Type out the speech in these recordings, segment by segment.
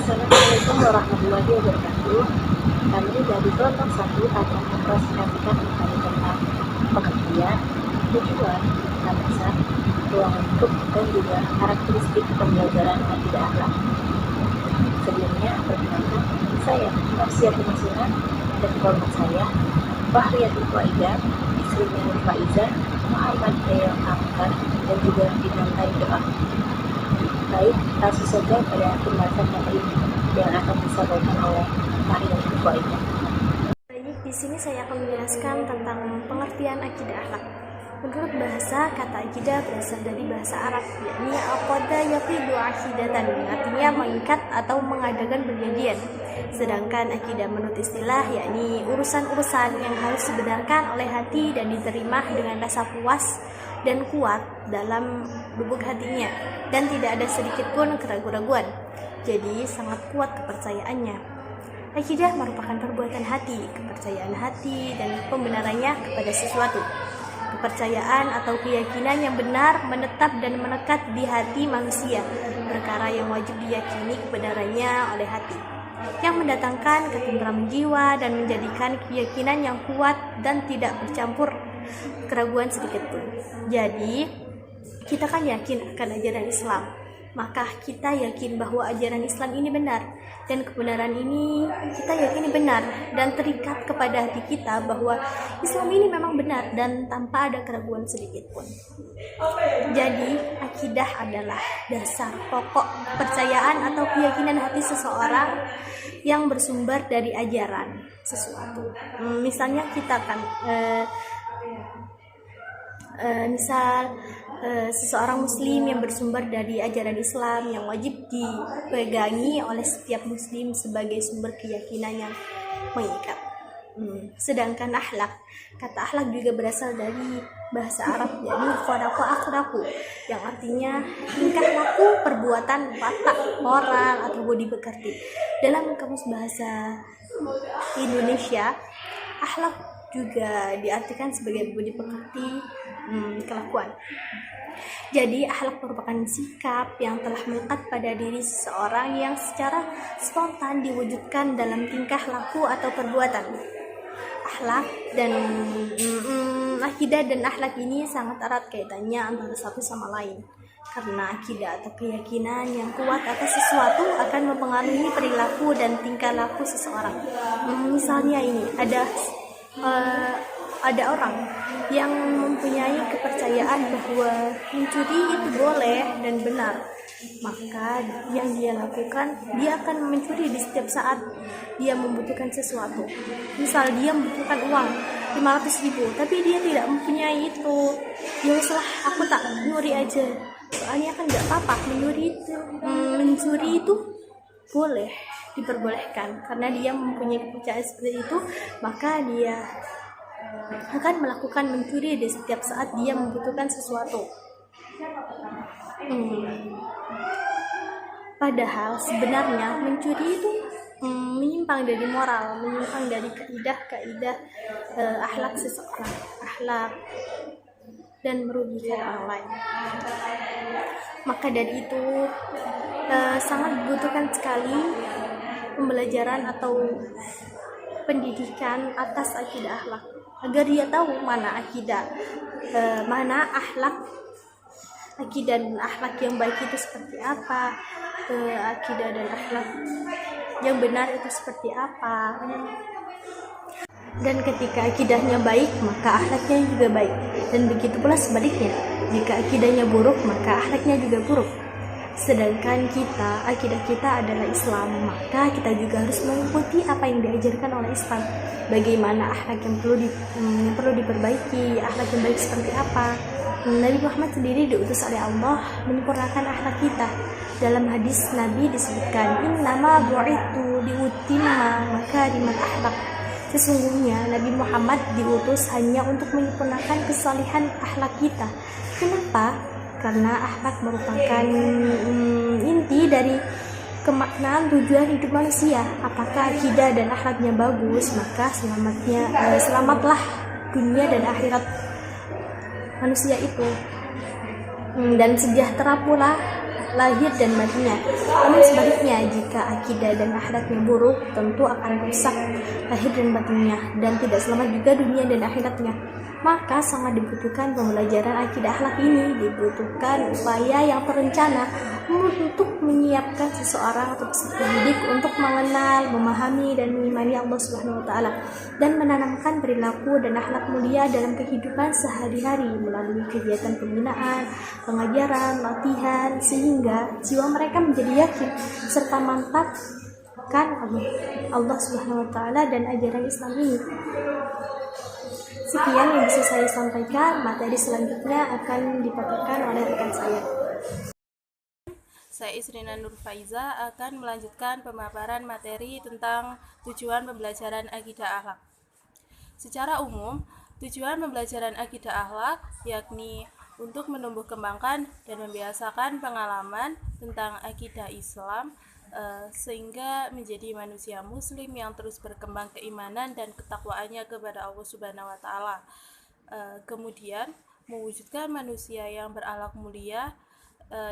Assalamualaikum warahmatullahi wabarakatuh. Kami dari kelompok 1 akan mempresentasikan materi tentang pengertian, tujuan, batasan, ruang lingkup, dan juga karakteristik pembelajaran akidah akhlak. Sebelumnya, perkenalkan, saya Marsiatul Masuna dan kelompok saya Bahriyatul Faiza, istrinya Faiza, Muhammad Dayal Amkar, dan juga dimintai doa. Baik, langsung saja pada pembahasan materi yang akan disampaikan oleh Bahriyatul Faiza. Baik, di sini saya akan menjelaskan tentang pengertian akidah akhlak. Menurut bahasa, kata akidah berasal dari bahasa Arab, yakni aqada yaqidu aqidatan, artinya mengikat atau mengadakan perjanjian. Sedangkan akidah menurut istilah, yakni urusan-urusan yang harus dibenarkan oleh hati dan diterima dengan rasa puas dan kuat dalam lubuk hatinya, dan tidak ada sedikit pun keraguan-raguan. Jadi sangat kuat kepercayaannya. Akidah merupakan perbuatan hati, kepercayaan hati, dan pembenarannya kepada sesuatu. Kepercayaan atau keyakinan yang benar menetap dan menekat di hati manusia, perkara yang wajib diyakini kebenarannya oleh hati, yang mendatangkan ketentraman jiwa dan menjadikan keyakinan yang kuat dan tidak bercampur keraguan sedikit pun. Jadi, kita kan yakin akan ajaran Islam, maka kita yakin bahwa ajaran Islam ini benar, dan kebenaran ini kita yakini benar dan terikat kepada hati kita bahwa Islam ini memang benar dan tanpa ada keraguan sedikit pun. Jadi, akidah adalah dasar pokok kepercayaan atau keyakinan hati seseorang yang bersumber dari ajaran sesuatu. Misalnya kita kan seseorang muslim yang bersumber dari ajaran Islam yang wajib dipegangi oleh setiap muslim sebagai sumber keyakinan yang mengikat. Sedangkan akhlak, kata akhlak juga berasal dari bahasa Arab, yakni khalaqa akhlaqu, yang artinya tingkah laku, perbuatan, watak, moral, atau budi pekerti. Dalam kamus bahasa Indonesia, akhlak juga diartikan sebagai budi pekerti, kelakuan. Jadi akhlak merupakan sikap yang telah melekat pada diri seseorang yang secara spontan diwujudkan dalam tingkah laku atau perbuatan. Akhlak dan akidah dan akhlak ini sangat erat kaitannya antara satu sama lain. Karena akidah atau keyakinan yang kuat atas sesuatu akan mempengaruhi perilaku dan tingkah laku seseorang. Misalnya ini ada orang yang mempunyai kepercayaan bahwa mencuri itu boleh dan benar, maka yang dia lakukan, dia akan mencuri di setiap saat dia membutuhkan sesuatu. Misal dia membutuhkan uang 500.000, tapi dia tidak mempunyai itu. Ya weslah, aku tak nyuri aja, soalnya kan gak apa-apa mencuri itu boleh, diperbolehkan. Karena dia mempunyai kepercayaan seperti itu, maka dia akan melakukan mencuri di setiap saat dia membutuhkan sesuatu. Padahal sebenarnya mencuri itu menyimpang dari moral, menyimpang dari kaidah akhlak seseorang, akhlak, dan merugikan orang lain. Maka dari itu sangat dibutuhkan sekali pembelajaran atau pendidikan atas akidah akhlak, agar dia tahu mana akidah, mana akhlak, akidah dan akhlak yang baik itu seperti apa, akidah dan akhlak yang benar itu seperti apa. Dan ketika akidahnya baik, maka akhlaknya juga baik. Dan begitu pula sebaliknya, jika akidahnya buruk, maka akhlaknya juga buruk. Sedangkan akidah kita adalah Islam, maka kita juga harus mengikuti apa yang diajarkan oleh Islam. Bagaimana akhlak yang perlu diperbaiki, akhlak yang baik seperti apa. Nabi Muhammad sendiri diutus oleh Allah menyempurnakan akhlak kita. Dalam hadis Nabi disebutkan, innama bu'ithu liutimma makarimal akhlak. Sesungguhnya Nabi Muhammad diutus hanya untuk menyempurnakan kesalehan akhlak kita. Kenapa? Karena akhlak merupakan inti dari kemaknaan tujuan hidup manusia. Apakah akidah dan akhlaknya bagus, maka selamatlah dunia dan akhirat manusia itu. Dan sejahtera pula lahir dan batinnya. Namun sebaliknya, jika akidah dan akhlaknya buruk, tentu akan rusak lahir dan batinnya, dan tidak selamat juga dunia dan akhiratnya. Maka sangat dibutuhkan pembelajaran akidah akhlak ini, dibutuhkan upaya yang terencana untuk menyiapkan seseorang atau peserta didik untuk mengenal, memahami, dan mengimani Allah Subhanahu wa Ta'ala, dan menanamkan perilaku dan akhlak mulia dalam kehidupan sehari-hari melalui kegiatan pembinaan, pengajaran, latihan, sehingga jiwa mereka menjadi yakin serta mantap kan Allah Subhanahu wa Ta'ala dan ajaran Islam ini. Sekian yang bisa saya sampaikan. Materi selanjutnya akan dipaparkan oleh rekan saya. Saya Isrina Nur Faiza akan melanjutkan pemaparan materi tentang tujuan pembelajaran akidah akhlak. Secara umum, tujuan pembelajaran akidah akhlak yakni untuk menumbuh kembangkan dan membiasakan pengalaman tentang akidah Islam sehingga menjadi manusia muslim yang terus berkembang keimanan dan ketakwaannya kepada Allah Subhanahu wa Ta'ala. Kemudian mewujudkan manusia yang berakhlak mulia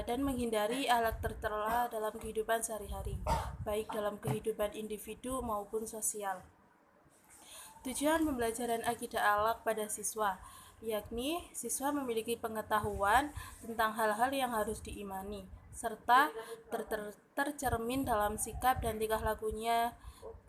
dan menghindari akhlak tercela dalam kehidupan sehari-hari, baik dalam kehidupan individu maupun sosial. Tujuan pembelajaran akidah akhlak pada siswa yakni siswa memiliki pengetahuan tentang hal-hal yang harus diimani serta tercermin dalam sikap dan tingkah lakunya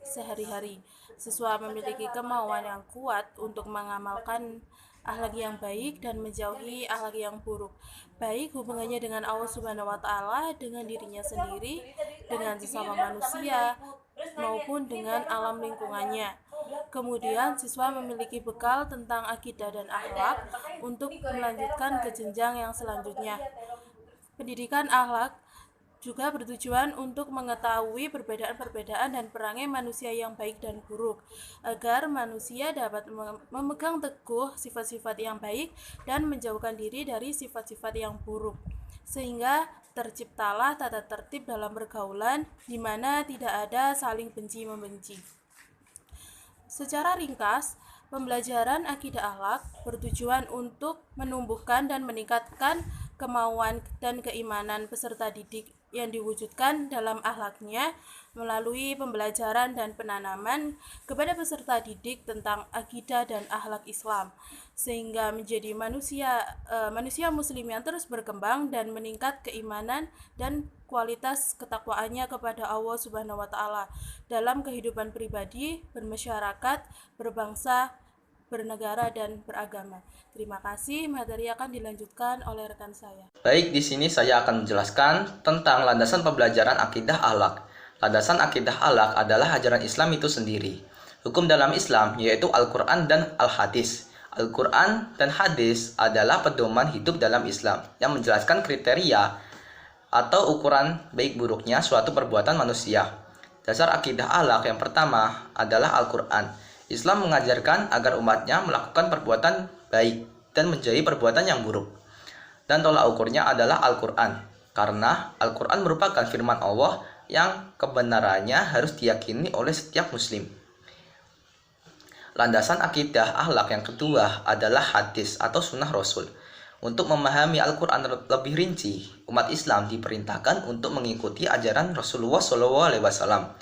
sehari-hari. Siswa memiliki kemauan yang kuat untuk mengamalkan akhlak yang baik dan menjauhi akhlak yang buruk, baik hubungannya dengan Allah Subhanahu wa Ta'ala, dengan dirinya sendiri, dengan sesama manusia, maupun dengan alam lingkungannya. Kemudian siswa memiliki bekal tentang akidah dan akhlak untuk melanjutkan ke jenjang yang selanjutnya. Pendidikan akhlak juga bertujuan untuk mengetahui perbedaan-perbedaan dan perangai manusia yang baik dan buruk, agar manusia dapat memegang teguh sifat-sifat yang baik dan menjauhkan diri dari sifat-sifat yang buruk, sehingga terciptalah tata tertib dalam pergaulan di mana tidak ada saling benci-membenci. Secara ringkas, pembelajaran akidah akhlak bertujuan untuk menumbuhkan dan meningkatkan kemauan dan keimanan peserta didik yang diwujudkan dalam akhlaknya melalui pembelajaran dan penanaman kepada peserta didik tentang akidah dan akhlak Islam, sehingga menjadi manusia muslim yang terus berkembang dan meningkat keimanan dan kualitas ketakwaannya kepada Allah Subhanahu wa Ta'ala dalam kehidupan pribadi, bermasyarakat, berbangsa, bernegara, dan beragama. Terima kasih. Materi akan dilanjutkan oleh rekan saya. Baik, di sini saya akan menjelaskan tentang landasan pembelajaran akidah akhlak. Landasan akidah akhlak adalah ajaran Islam itu sendiri. Hukum dalam Islam yaitu Al-Quran dan Al-Hadis. Al-Quran dan Hadis adalah pedoman hidup dalam Islam yang menjelaskan kriteria atau ukuran baik buruknya suatu perbuatan manusia. Dasar akidah akhlak yang pertama adalah Al-Quran. Islam mengajarkan agar umatnya melakukan perbuatan baik dan menjauhi perbuatan yang buruk. Dan tolak ukurnya adalah Al-Quran, karena Al-Quran merupakan firman Allah yang kebenarannya harus diyakini oleh setiap muslim. Landasan akidah akhlak yang kedua adalah hadis atau sunnah Rasul. Untuk memahami Al-Quran lebih rinci, umat Islam diperintahkan untuk mengikuti ajaran Rasulullah SAW.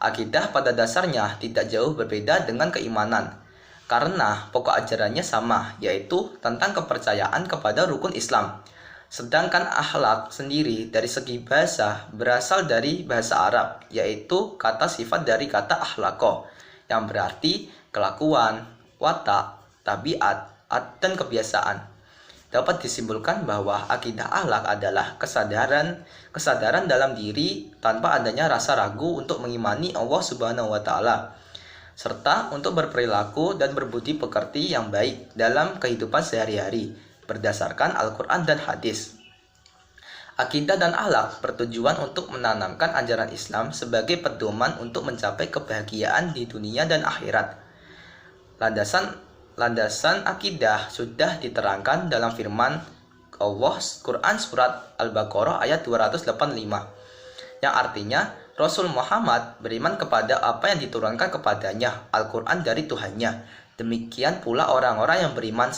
Akidah pada dasarnya tidak jauh berbeda dengan keimanan, karena pokok ajarannya sama, yaitu tentang kepercayaan kepada rukun Islam. Sedangkan akhlak sendiri dari segi bahasa berasal dari bahasa Arab, yaitu kata sifat dari kata akhlaqo, yang berarti kelakuan, watak, tabiat, dan kebiasaan. Dapat disimpulkan bahwa akidah akhlak adalah kesadaran dalam diri tanpa adanya rasa ragu untuk mengimani Allah Subhanahu wa Ta'ala, serta untuk berperilaku dan berbudi pekerti yang baik dalam kehidupan sehari-hari berdasarkan Al-Quran dan Hadis. Akidah dan akhlak bertujuan untuk menanamkan ajaran Islam sebagai pedoman untuk mencapai kebahagiaan di dunia dan akhirat. Landasan akidah sudah diterangkan dalam firman Allah Quran surat Al-Baqarah ayat 285, yang artinya Rasul Muhammad beriman kepada apa yang diturunkan kepadanya, Al-Quran dari Tuhannya. Demikian pula orang-orang yang beriman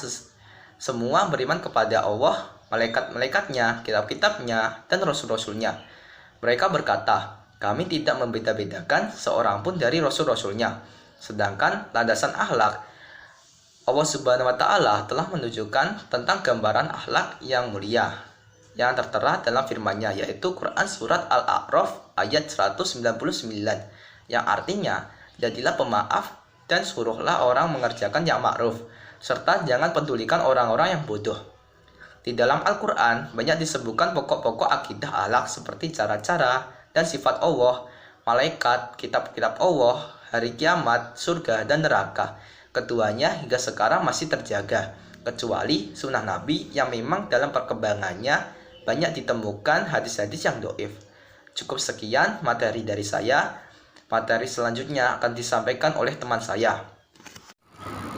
semua beriman kepada Allah malaikat-malaikatnya, kitab-kitabnya, dan rasul-rasulnya. Mereka berkata, kami tidak membeda-bedakan seorang pun dari rasul-rasulnya. Sedangkan landasan akhlak, Allah Subhanahu wa Ta'ala telah menunjukkan tentang gambaran akhlak yang mulia yang tertera dalam firman-Nya, yaitu Quran Surat Al-A'raf ayat 199, yang artinya, jadilah pemaaf dan suruhlah orang mengerjakan yang ma'ruf, serta jangan pedulikan orang-orang yang bodoh. Di dalam Al-Quran banyak disebutkan pokok-pokok akidah akhlak seperti cara-cara dan sifat Allah, malaikat, kitab-kitab Allah, hari kiamat, surga, dan neraka. Keduanya hingga sekarang masih terjaga, kecuali sunnah Nabi yang memang dalam perkembangannya banyak ditemukan hadis-hadis yang doif. Cukup sekian materi dari saya. Materi selanjutnya akan disampaikan oleh teman saya.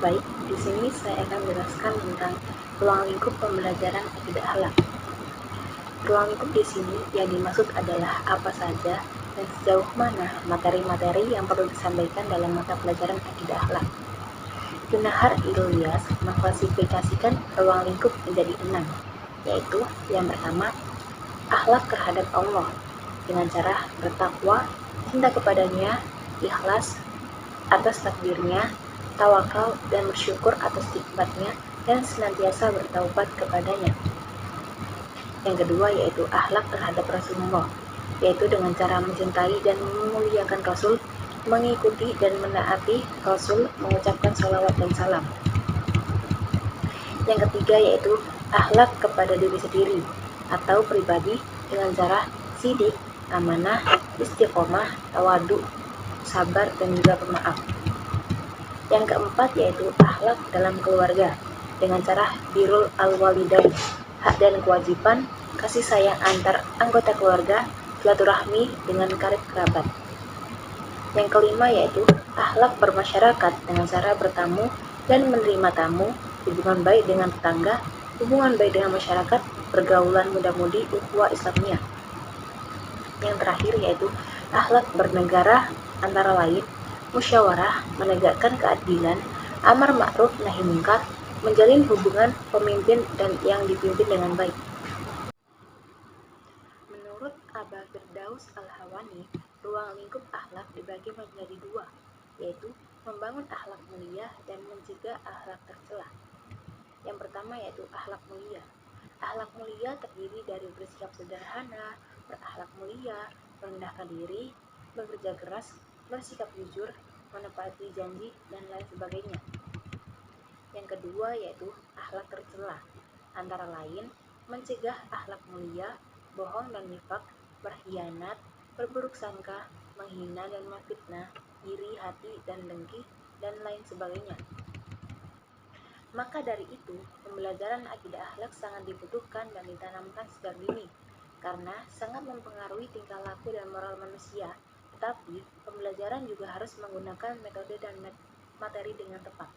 Baik, di sini saya akan menjelaskan tentang ruang lingkup pembelajaran akidah akhlak. Ruang lingkup di sini yang dimaksud adalah apa saja dan sejauh mana materi-materi yang perlu disampaikan dalam mata pelajaran akidah akhlak. Ibnu Nahar Ilyas mengklasifikasikan ruang lingkup menjadi 6, yaitu yang pertama, akhlak terhadap Allah dengan cara bertakwa, cinta kepadanya, ikhlas atas takdirnya, tawakal dan bersyukur atas nikmatnya, dan senantiasa bertaubat kepadanya. Yang kedua yaitu akhlak terhadap Rasulullah, yaitu dengan cara mencintai dan memuliakan Rasul, mengikuti dan menaati Rasul, mengucapkan sholawat dan salam. Yang ketiga yaitu akhlak kepada diri sendiri atau pribadi dengan cara sidik, amanah, istiqomah, tawadu, sabar, dan juga pemaaf. Yang keempat yaitu akhlak dalam keluarga dengan cara birrul al-walidain, hak dan kewajiban, kasih sayang antar anggota keluarga, silaturahmi dengan karib kerabat. Yang kelima yaitu akhlak bermasyarakat dengan cara bertamu dan menerima tamu, hubungan baik dengan tetangga, hubungan baik dengan masyarakat, pergaulan muda-mudi, ukhuwah Islamiyah. Yang terakhir yaitu akhlak bernegara, antara lain musyawarah, menegakkan keadilan, amar ma'ruf nahi munkar, menjalin hubungan pemimpin dan yang dipimpin dengan baik. Menurut Aba Firdaus Al-Hawani, ruang lingkup akhlak dibagi menjadi 2, yaitu membangun akhlak mulia dan mencegah akhlak tercela. Yang pertama yaitu akhlak mulia. Akhlak mulia terdiri dari bersikap sederhana, berakhlak mulia, merendahkan diri, bekerja keras, bersikap jujur, menepati janji, dan lain sebagainya. Yang kedua yaitu akhlak tercela, antara lain mencegah akhlak mulia, bohong dan nifak, berkhianat, berburuk sangka, menghina dan memfitnah, iri hati dan dengki, dan lain sebagainya. Maka dari itu, pembelajaran akidah akhlak sangat dibutuhkan dan ditanamkan sejak dini, karena sangat mempengaruhi tingkah laku dan moral manusia. Tetapi, pembelajaran juga harus menggunakan metode dan materi dengan tepat.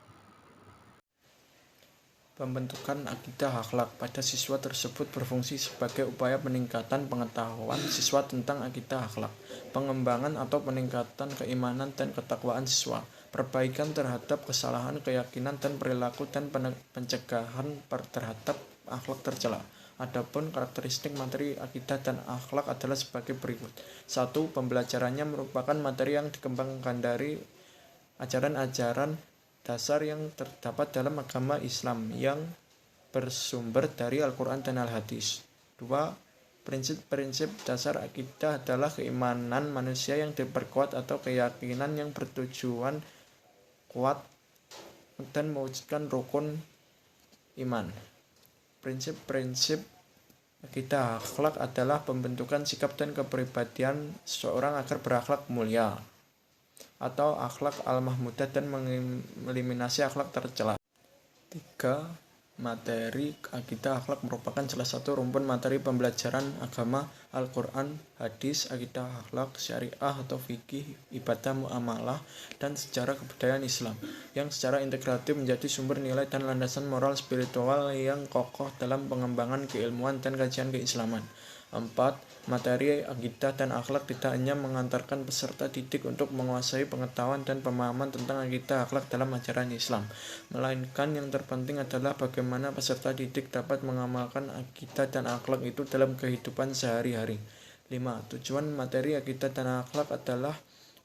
Pembentukan akidah akhlak pada siswa tersebut berfungsi sebagai upaya peningkatan pengetahuan siswa tentang akidah akhlak, pengembangan atau peningkatan keimanan dan ketakwaan siswa, perbaikan terhadap kesalahan keyakinan dan perilaku, dan pencegahan terhadap akhlak tercela. Adapun karakteristik materi akidah dan akhlak adalah sebagai berikut. 1. Pembelajarannya merupakan materi yang dikembangkan dari ajaran-ajaran dasar yang terdapat dalam agama Islam yang bersumber dari Al-Quran dan Al-Hadis. 2. Prinsip-prinsip dasar akidah adalah keimanan manusia yang diperkuat atau keyakinan yang bertujuan kuat dan mewujudkan rukun iman. Prinsip-prinsip akidah akhlak adalah pembentukan sikap dan kepribadian seseorang agar berakhlak mulia atau akhlak al-mahmudah dan mengeliminasi akhlak tercela. 3. Materi akidah akhlak merupakan salah satu rumpun materi pembelajaran agama, Al-Quran, hadis, akidah akhlak, syariah atau fikih, ibadah, muamalah, dan sejarah kebudayaan Islam, yang secara integratif menjadi sumber nilai dan landasan moral spiritual yang kokoh dalam pengembangan keilmuan dan kajian keislaman. 4. Materi akidah dan akhlak tidak hanya mengantarkan peserta didik untuk menguasai pengetahuan dan pemahaman tentang akidah akhlak dalam ajaran Islam, melainkan yang terpenting adalah bagaimana peserta didik dapat mengamalkan akidah dan akhlak itu dalam kehidupan sehari-hari. 5. Tujuan materi akidah dan akhlak adalah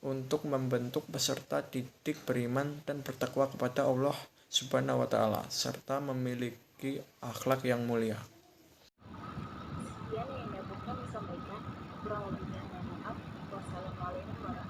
untuk membentuk peserta didik beriman dan bertakwa kepada Allah Subhanahu wa Ta'ala, serta memiliki akhlak yang mulia. Sekian yang dapat kami sampaikan. Kurang lebihnya mohon maaf. Wassalamualaikum warahmatullahi wabarakatuh.